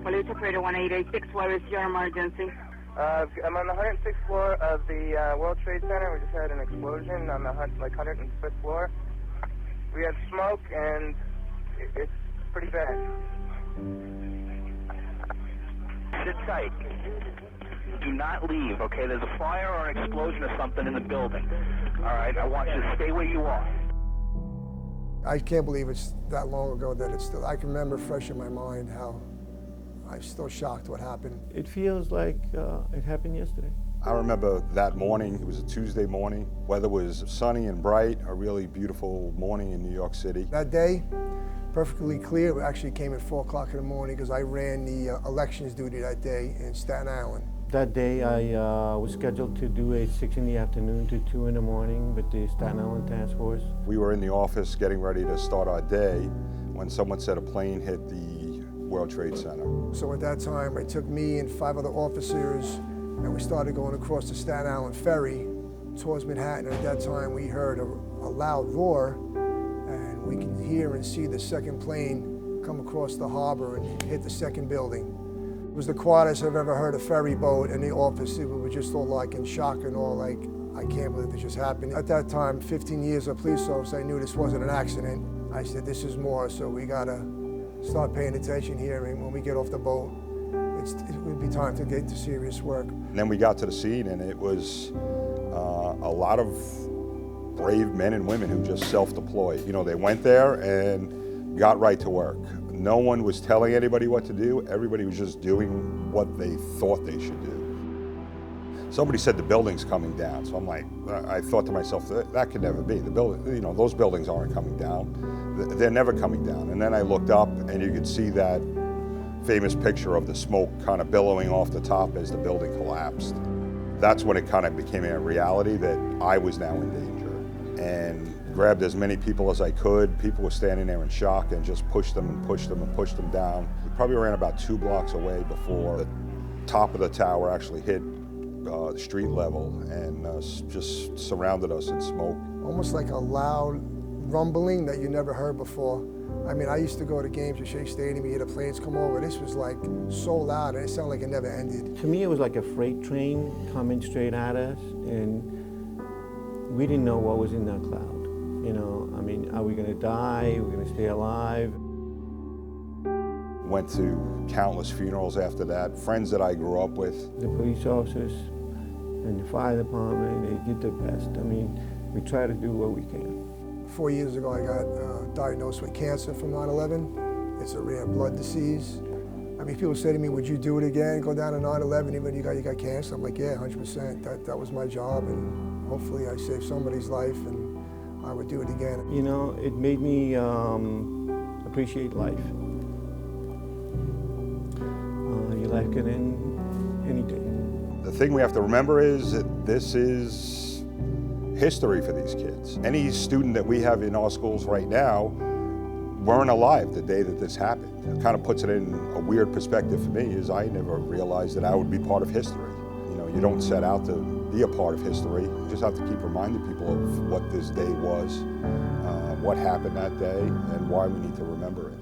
Police Operator 1886, where is your emergency? I'm on the 106th floor of the World Trade Center. We just had an explosion on the 105th floor. We have smoke, and it's pretty bad. Sit tight. Do not leave, okay? There's a fire or an explosion or something in the building. All right, I want you to stay where you are. I can't believe it's that long ago that it's still, I can remember fresh in my mind how I'm still shocked what happened. It feels like it happened yesterday. I remember that morning, it was a Tuesday morning. Weather was sunny and bright, a really beautiful morning in New York City. That day, perfectly clear. We actually came at 4 o'clock in the morning because I ran the elections duty that day in Staten Island. That day I was scheduled to do a 6 in the afternoon to 2 in the morning with the Staten Island Task Force. We were in the office getting ready to start our day when someone said a plane hit the World Trade Center. So at that time, I took me and 5 other officers and we started going across the Staten Island ferry towards Manhattan. At that time, we heard a loud roar and we could hear and see the second plane come across the harbor and hit the second building. It was the quietest I've ever heard a ferry boat in the office. We were just all like in shock and all like, I can't believe this just happened. At that time, 15 years as a police officer, I knew this wasn't an accident. I said, this is more, so we gotta start paying attention here, and when we get off the boat, it would be time to get to serious work. And then we got to the scene, and it was a lot of brave men and women who just self-deployed. You know, they went there and got right to work. No one was telling anybody what to do. Everybody was just doing what they thought they should do. Somebody said the building's coming down, so I'm like, I thought to myself, that could never be. The building, you know, those buildings aren't coming down. They're never coming down. And then I looked up and you could see that famous picture of the smoke kind of billowing off the top as the building collapsed. That's when it kind of became a reality that I was now in danger, and grabbed as many people as I could. People were standing there in shock and just pushed them and pushed them and pushed them down. We probably ran about 2 blocks away before the top of the tower actually hit the street level and just surrounded us in smoke. Almost like a loud rumbling that you never heard before. I mean, I used to go to games at Shea Stadium, you hear the planes come over. This was like so loud, and it sounded like it never ended. To me, it was like a freight train coming straight at us, and we didn't know what was in that cloud. You know, I mean, are we gonna die? Are we gonna stay alive? Went to countless funerals after that, friends that I grew up with. The police officers and the fire department, they did their best. I mean, we try to do what we can. 4 years ago, I got diagnosed with cancer from 9/11. It's a rare blood disease. I mean, people say to me, would you do it again, go down to 9/11 even you got cancer? I'm like, yeah, 100%. That was my job, and hopefully I saved somebody's life, and I would do it again. You know, it made me appreciate life. Your life can end any day. The thing we have to remember is that this is history for these kids. Any student that we have in our schools right now weren't alive the day that this happened. It kind of puts it in a weird perspective for me, is I never realized that I would be part of history. You know, you don't set out to be a part of history. You just have to keep reminding people of what this day was, what happened that day, and why we need to remember it.